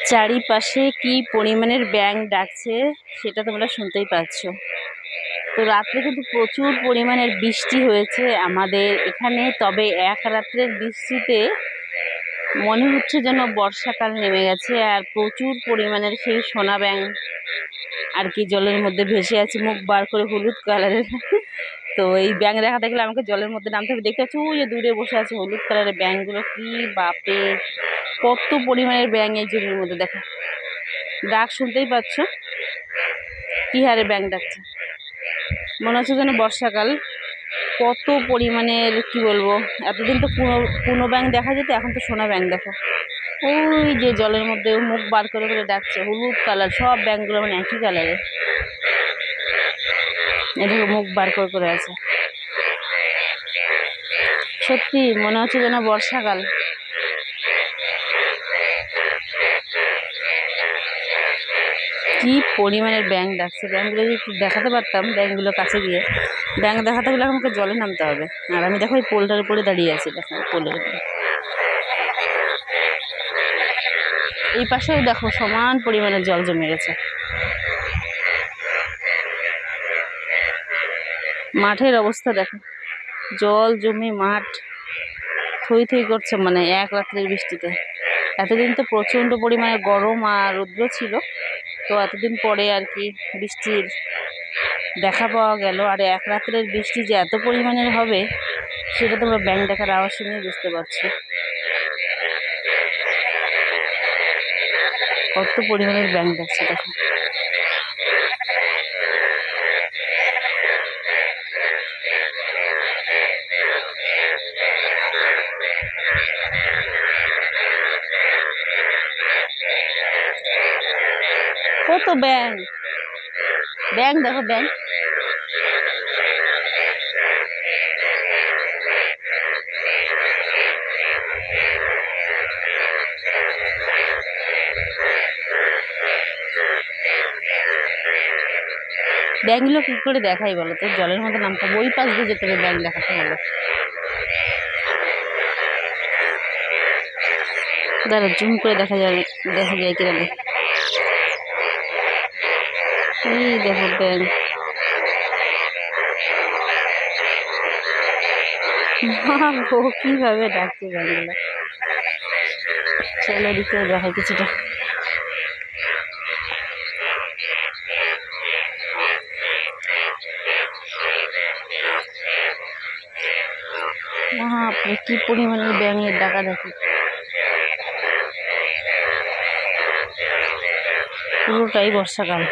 চারিপাশে কি পরিমাণের ব্যাঙ ডাকছে সেটা তোমরা শুনতেই পাচ্ছ। তো রাত্রে কিন্তু প্রচুর পরিমাণের বৃষ্টি হয়েছে আমাদের এখানে, তবে এক রাত্রের বৃষ্টিতে মনে হচ্ছে যেন বর্ষাকাল নেমে গেছে। আর প্রচুর পরিমাণের সেই সোনা ব্যাঙ আর কি জলের মধ্যে ভেসে আছে, মুখ বার করে, হলুদ কালারের। তো এই ব্যাঙ দেখা দেখলে আমাকে জলের মধ্যে নামতে হবে। দেখতে পাচ্ছি ওই যে দূরে বসে আছে হলুদ কালারের ব্যাঙগুলো, কি বাপরে কত পরিমাণের ব্যাঙ এই জলের মধ্যে। দেখো ডাক শুনতেই পাচ্ছ, কি হারে ব্যাঙ ডাকছে, মনে হচ্ছে যেন বর্ষাকাল। কত পরিমাণের কি বলবো, এতদিন তো পুনো ব্যাঙ দেখা যেত, এখন তো সোনা ব্যাঙ। দেখো ওই যে জলের মধ্যে মুখ বার করে করে ডাকছে, হলুদ কালার, সব ব্যাঙগুলো মানে একই কালারের, এদিকে মুখ বার করে করে আছে। সত্যি মনে হচ্ছে যেন বর্ষাকাল। কি পরিমাণের ব্যাঙ ডাকছে, ব্যাঙগুলো যদি একটু দেখাতে পারতাম, ব্যাঙগুলো কাছে গিয়ে। ব্যাঙ দেখাতে গেলে আমাকে জলে নামতে হবে, আর আমি দেখো এই পোলটার উপরে দাঁড়িয়ে আছি। দেখো পোলের উপরে, এই পাশেও দেখো সমান পরিমাণে জল জমে গেছে। মাঠের অবস্থা দেখো, জল জমে মাঠ থই থই করছে, মানে এক রাত্রের বৃষ্টিতে। এতদিন তো প্রচণ্ড পরিমাণে গরম আর রৌদ্র ছিল, তো এতদিন পরে আর কি বৃষ্টির দেখা পাওয়া গেল। আর এক রাত্রের বৃষ্টি যে এত পরিমাণের হবে সেটা তোমরা ব্যাঙ দেখার আওয়াজ শুনেই বুঝতে পারছো কত পরিমাণের ব্যাঙ ডাকছে। দেখো কত ব্যাঙ, ব্যাঙ দেখো ব্যাঙ। ব্যাঙগুলো কি করে দেখাই বলো তো, জলের মধ্যে নামতে হবে, ওই পাশ দিয়ে যেতে হবে ব্যাঙ দেখাতে হলে। দাঁড়া জুম করে দেখা যায় কিনা। এই দেখো ব্যাঙ, কিভাবে ডাকছে ব্যাঙগুলো। চলো দিকে দেখাই কিছুটা। বাপরে কি পরিমাণের ব্যাঙের ডাকাডাকি, পুরোটাই বর্ষাকাল।